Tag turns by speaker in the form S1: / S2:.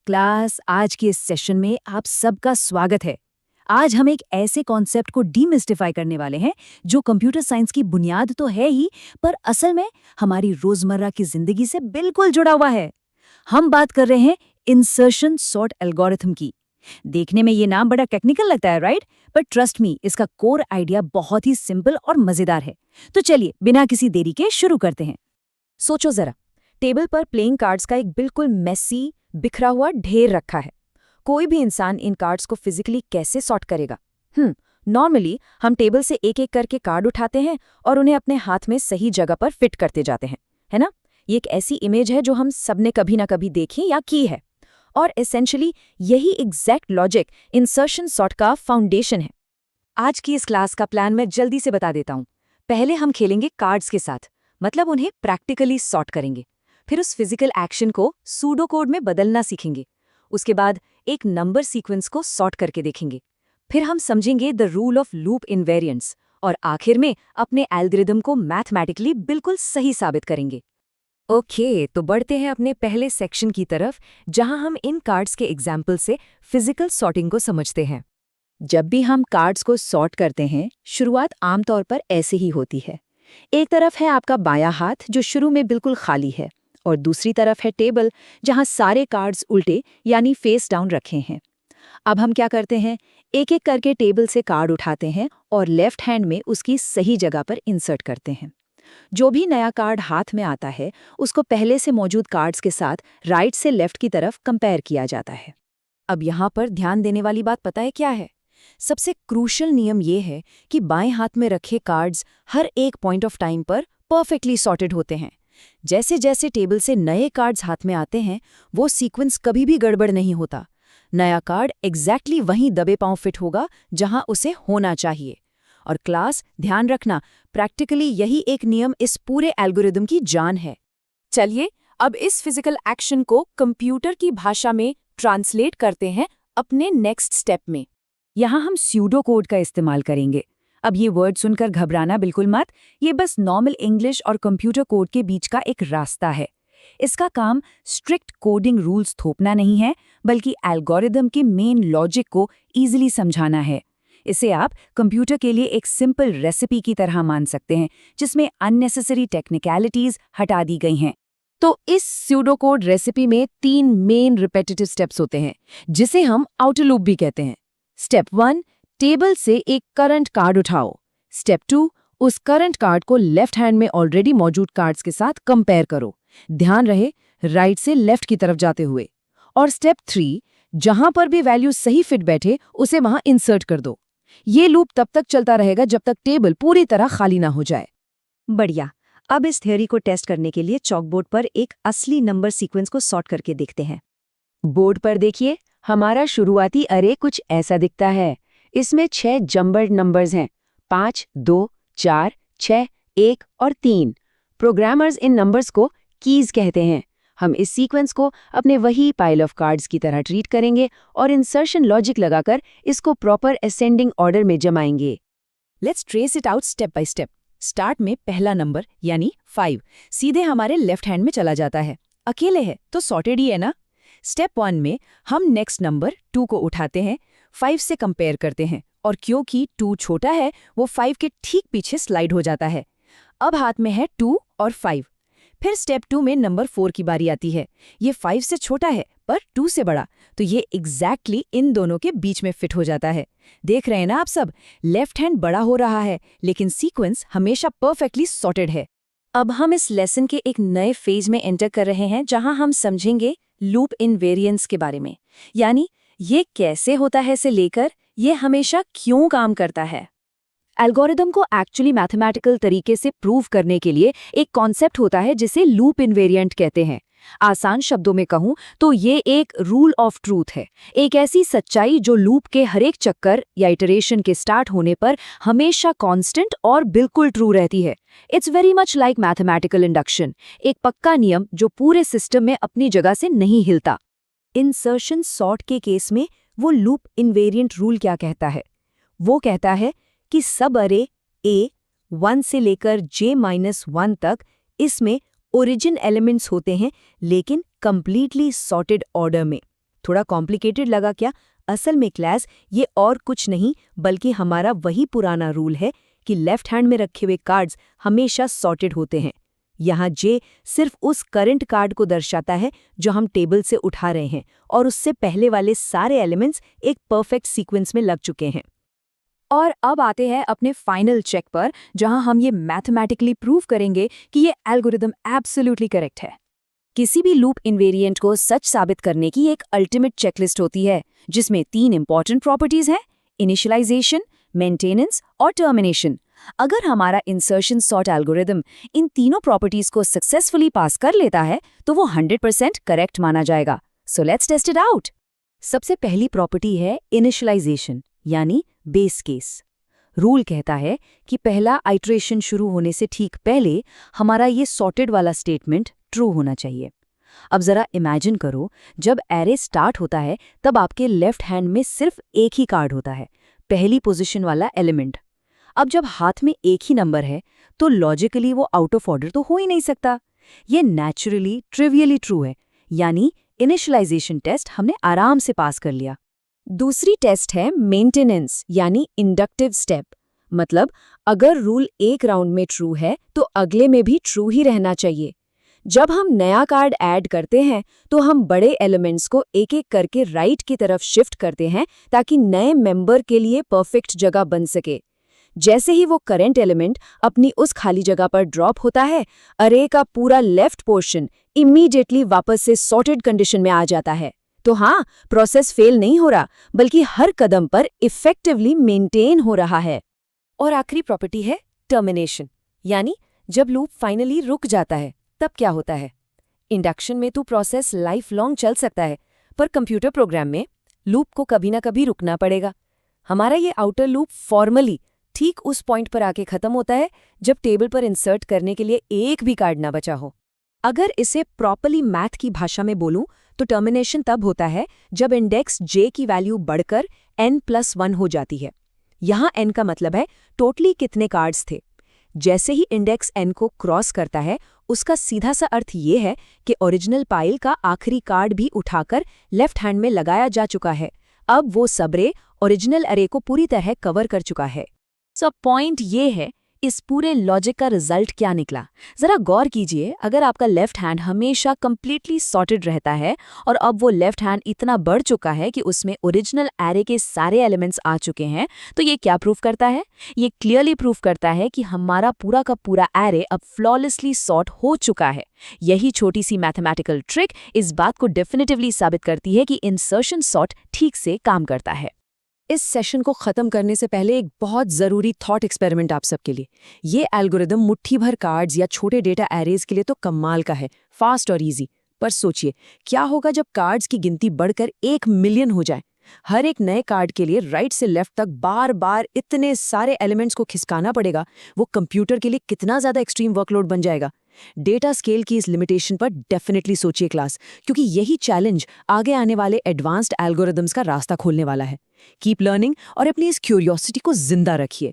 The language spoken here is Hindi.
S1: क्लास, आज के इस सेशन में आप सबका स्वागत है। आज हम एक ऐसे कॉन्सेप्ट को डीमिस्टिफाई करने वाले हैं जो कंप्यूटर साइंस की बुनियाद तो है ही, पर असल में हमारी रोजमर्रा की जिंदगी से बिल्कुल जुड़ा हुआ है। हम बात कर रहे हैं इंसर्शन सॉर्ट एल्गोरिथम की। देखने में ये नाम बड़ा टेक्निकल लगता है, राइट? पर ट्रस्ट मी, इसका कोर आइडिया बहुत ही सिंपल और मजेदार है। तो चलिए बिना किसी देरी के शुरू करते हैं। सोचो जरा, टेबल पर प्लेइंग कार्ड्स का एक बिल्कुल मेसी बिखरा हुआ ढेर रखा है। कोई भी इंसान इन कार्ड्स को फिजिकली कैसे सॉर्ट करेगा? नॉर्मली हम टेबल से एक एक करके कार्ड उठाते हैं और उन्हें अपने हाथ में सही जगह पर फिट करते जाते हैं, है ना? ये एक ऐसी इमेज है जो हम सबने कभी ना कभी देखी या की है। और एसेंशियली यही एग्जैक्ट लॉजिक इंसर्शन सॉर्ट का फाउंडेशन है। आज की इस क्लास का प्लान मैं जल्दी से बता देता हूँ। पहले हम खेलेंगे कार्ड्स के साथ, मतलब उन्हें प्रैक्टिकली सॉर्ट करेंगे। फिर उस फिजिकल एक्शन को सूडो कोड में बदलना सीखेंगे। उसके बाद एक नंबर सीक्वेंस को सॉर्ट करके देखेंगे। फिर हम समझेंगे the rule of loop invariance और आखिर में अपने एल्गोरिदम को मैथमेटिकली बिल्कुल सही साबित करेंगे। ओके, तो बढ़ते हैं अपने पहले सेक्शन की तरफ, जहां हम इन कार्ड्स के एग्जाम्पल से फिजिकल सॉर्टिंग को समझते हैं। जब भी हम कार्ड्स को सॉर्ट करते हैं, शुरुआत आमतौर पर ऐसे ही होती है। एक तरफ है आपका बायां हाथ जो शुरू में बिल्कुल खाली है, और दूसरी तरफ है टेबल जहां सारे कार्ड्स उल्टे यानी फेस डाउन रखे हैं। अब हम क्या करते हैं, एक एक करके टेबल से कार्ड उठाते हैं और लेफ्ट हैंड में उसकी सही जगह पर इंसर्ट करते हैं। जो भी नया कार्ड हाथ में आता है उसको पहले से मौजूद कार्ड्स के साथ राइट से लेफ्ट की तरफ कंपेयर किया जाता है। अब यहाँ पर ध्यान देने वाली बात पता है क्या है? सबसे क्रूशल नियम ये है कि बाएं हाथ में रखे कार्ड्स हर एक पॉइंट ऑफ टाइम पर परफेक्टली सॉर्टेड होते हैं। जैसे जैसे टेबल से नए कार्ड्स हाथ में आते हैं, वो सीक्वेंस कभी भी गड़बड़ नहीं होता। नया कार्ड एग्जैक्टली वहीं दबे पांव फिट होगा जहां उसे होना चाहिए। और क्लास, ध्यान रखना, प्रैक्टिकली यही एक नियम इस पूरे एल्गोरिदम की जान है। चलिए अब इस फिजिकल एक्शन को कंप्यूटर की भाषा में ट्रांसलेट करते हैं अपने नेक्स्ट स्टेप में। यहाँ हम स्यूडो कोड का इस्तेमाल करेंगे। अब ये वर्ड सुनकर घबराना बिल्कुल मत, ये बस नॉर्मल इंग्लिश और कंप्यूटर कोड के बीच का एक रास्ता है। इसका काम स्ट्रिक्ट कोडिंग रूल्स थोपना नहीं है, बल्कि एल्गोरिदम के मेन लॉजिक को ईजिली समझाना है। इसे आप कंप्यूटर के लिए एक सिंपल रेसिपी की तरह मान सकते हैं, जिसमें अननेसेसरी टेक्निकलिटीज हटा दी गई हैं। तो इस स्यूडो कोड रेसिपी में 3 मेन रिपीटेटिव स्टेप्स होते हैं, जिसे हम आउटर लूप भी कहते हैं। स्टेप 1, टेबल से एक करंट कार्ड उठाओ। स्टेप 2, उस करंट कार्ड को लेफ्ट हैंड में ऑलरेडी मौजूद कार्ड्स के साथ कंपेयर करो। ध्यान रहे, राइट से लेफ्ट की तरफ जाते हुए। और स्टेप 3, जहां पर भी वैल्यू सही फिट बैठे उसे वहां इंसर्ट कर दो। ये लूप तब तक चलता रहेगा जब तक टेबल पूरी तरह खाली ना हो जाए। बढ़िया। अब इस थ्योरी को टेस्ट करने के लिए चॉकबोर्ड पर एक असली नंबर सीक्वेंस को सॉर्ट करके देखते हैं। बोर्ड पर देखिए, हमारा शुरुआती अरे कुछ ऐसा दिखता है। इसमें 6 जम्बर्ड नंबर्स हैं, 5, 2, 4, 6, 1 और 3। प्रोग्रामर्स इन नंबर्स को कीज कहते हैं। हम इस सीक्वेंस को अपने वही पाइल ऑफ कार्ड्स की तरह ट्रीट करेंगे और इंसर्शन लॉजिक लगाकर इसको प्रॉपर असेंडिंग ऑर्डर में जमाएंगे। Let's trace it out step by step. Start में पहला नंबर यानी 5 सीधे हमारे लेफ्ट हैंड में चला जाता है। अकेले है तो सॉर्टेड ही है ना? स्टेप 1 में हम नेक्स्ट नंबर 2 को उठाते हैं, 5 से कंपेयर करते हैं, और क्योंकि 2 छोटा है वो 5 के ठीक पीछे स्लाइड हो जाता है। अब हाथ में है 2 और 5। फिर स्टेप 2 में नंबर 4 की बारी आती है। ये 5 से छोटा है पर 2 से बड़ा, तो ये एग्जैक्टली इन दोनों के बीच में फिट हो जाता है। देख रहे हैं ना आप सब, लेफ्ट हैंड बड़ा हो रहा है लेकिन सीक्वेंस हमेशा परफेक्टली सॉर्टेड है। अब हम इस लेसन के एक नए फेज में एंटर कर रहे हैं, जहां हम समझेंगे लूप इनवेरिएंस के बारे में, यानी ये कैसे होता है से लेकर ये हमेशा क्यों काम करता है। एल्गोरिदम को एक्चुअली मैथमेटिकल तरीके से प्रूव करने के लिए एक कॉन्सेप्ट होता है जिसे लूप इनवेरिएंट कहते हैं। आसान शब्दों में कहूं तो ये एक रूल ऑफ ट्रूथ है, एक ऐसी सच्चाई जो लूप के हर एक चक्कर या इटरेशन के स्टार्ट होने पर हमेशा कांस्टेंट और बिल्कुल ट्रू रहती है। It's very much like mathematical induction, एक पक्का नियम जो पूरे सिस्टम में अपनी जगह से नहीं हिलता। इंसर्शन सॉर्ट के केस में वो लूप इनवेरिएंट रूल क्या कहता है? वो कहता है कि सब अरे ए 1 से लेकर j-1 तक, इसमें ओरिजिन एलिमेंट्स होते हैं लेकिन कंप्लीटली सॉर्टेड ऑर्डर में।
S2: थोड़ा कॉम्प्लिकेटेड लगा क्या? असल में क्लास ये और कुछ नहीं बल्कि हमारा वही पुराना रूल है कि लेफ्ट हैंड में रखे हुए कार्ड्स हमेशा सॉर्टेड होते हैं। यहाँ जे सिर्फ उस करंट कार्ड को दर्शाता है जो हम टेबल से उठा रहे हैं और उससे पहले वाले सारे एलिमेंट्स एक परफेक्ट सीक्वेंस में लग चुके हैं।
S1: और अब आते हैं अपने फाइनल चेक पर, जहां हम ये मैथमेटिकली प्रूव करेंगे कि ये एल्गोरिदम एब्सोल्युटली करेक्ट है। किसी भी लूप इन्वेरिएंट को सच साबित करने की एक अल्टीमेट चेकलिस्ट होती है, जिसमें 3 इंपॉर्टेंट प्रॉपर्टीज हैं: इनिशियलाइजेशन, मेंटेनेंस और टर्मिनेशन। अगर हमारा इंसर्शन सॉर्ट एल्गोरिदम इन तीनों प्रॉपर्टीज को सक्सेसफुली पास कर लेता है तो वो 100% करेक्ट माना जाएगा। So let's test it out. सबसे पहली प्रॉपर्टी है इनिशियलाइजेशन, यानी बेस केस। रूल कहता है कि पहला आइटरेशन शुरू होने से ठीक पहले हमारा ये सॉर्टेड वाला स्टेटमेंट ट्रू होना चाहिए। अब जरा इमेजिन करो, जब एरे स्टार्ट होता है तब आपके लेफ्ट हैंड में सिर्फ एक ही कार्ड होता है, पहली पोजीशन वाला एलिमेंट। अब जब हाथ में एक ही नंबर है तो लॉजिकली वो आउट ऑफ ऑर्डर तो हो ही नहीं सकता। ये नेचुरली ट्रिवियली ट्रू है, यानी इनिशियलाइजेशन टेस्ट हमने आराम से पास कर लिया। दूसरी टेस्ट है मेंटेनेंस, यानी इंडक्टिव स्टेप। मतलब अगर रूल एक राउंड में ट्रू है तो अगले में भी ट्रू ही रहना चाहिए। जब हम नया कार्ड ऐड करते हैं तो हम बड़े एलिमेंट्स को एक एक करके राइट की तरफ शिफ्ट करते हैं ताकि नए मेंबर के लिए परफेक्ट जगह बन सके। जैसे ही वो करंट एलिमेंट अपनी उस खाली जगह पर ड्रॉप होता है, अरे का पूरा लेफ्ट पोर्शन इमीडिएटली वापस से सॉर्टेड कंडीशन में आ जाता है। तो हाँ, प्रोसेस फेल नहीं हो रहा, बल्कि हर कदम पर इफेक्टिवली मेंटेन हो रहा है। और आखिरी प्रॉपर्टी है टर्मिनेशन, यानी जब लूप फाइनली रुक जाता है तब क्या होता है। इंडक्शन में तो प्रोसेस लाइफ लॉन्ग चल सकता है, पर कंप्यूटर प्रोग्राम में लूप को कभी ना कभी रुकना पड़ेगा। हमारा ये आउटर लूप फॉर्मली ठीक उस पॉइंट पर आके खत्म होता है जब टेबल पर इंसर्ट करने के लिए एक भी कार्ड ना बचा हो। अगर इसे प्रॉपरली मैथ की भाषा में बोलूं तो टर्मिनेशन तब होता है जब इंडेक्स जे की वैल्यू बढ़कर n+1 हो जाती है। यहाँ n का मतलब है टोटली कितने कार्ड्स थे। जैसे ही इंडेक्स n को क्रॉस करता है, उसका सीधा सा अर्थ ये है कि ओरिजिनल पाइल का आखिरी कार्ड भी उठाकर लेफ्ट हैंड में लगाया जा चुका है। अब वो सबरे ओरिजिनल अरे को पूरी तरह कवर कर चुका है। सो पॉइंट ये है, इस पूरे लॉजिक का रिजल्ट क्या निकला। जरा गौर कीजिए, अगर आपका लेफ्ट हैंड हमेशा कंप्लीटली सॉर्टेड रहता है और अब वो लेफ्ट हैंड इतना बढ़ चुका है कि उसमें ओरिजिनल एरे के सारे एलिमेंट्स आ चुके हैं, तो ये क्या प्रूफ करता है? ये क्लियरली प्रूफ करता है कि हमारा पूरा का पूरा एरे अब फ्लॉलेसली सॉर्ट हो चुका है। यही छोटी सी मैथमेटिकल ट्रिक इस बात को डेफिनेटिवली साबित करती है कि इंसर्शन सॉर्ट ठीक से काम करता है। इस सेशन को खत्म करने से पहले एक बहुत जरूरी थॉट एक्सपेरिमेंट आप सबके लिए। ये एल्गोरिदम मुट्ठी भर कार्ड्स या छोटे डेटा एरेज के लिए तो कमाल का है, फास्ट और इजी। पर सोचिए, क्या होगा जब कार्ड्स की गिनती बढ़कर 1 मिलियन हो जाए? हर एक नए कार्ड के लिए राइट से लेफ्ट तक बार बार इतने सारे एलिमेंट्स को खिसकाना पड़ेगा। वो कंप्यूटर के लिए कितना ज्यादा एक्सट्रीम वर्कलोड बन जाएगा। डेटा स्केल की इस लिमिटेशन पर डेफिनेटली सोचिए क्लास, क्योंकि यही चैलेंज आगे आने वाले एडवांस्ड एल्गोरिदम्स का रास्ता खोलने वाला है। कीप लर्निंग और अपनी इस क्यूरियोसिटी को जिंदा रखिए।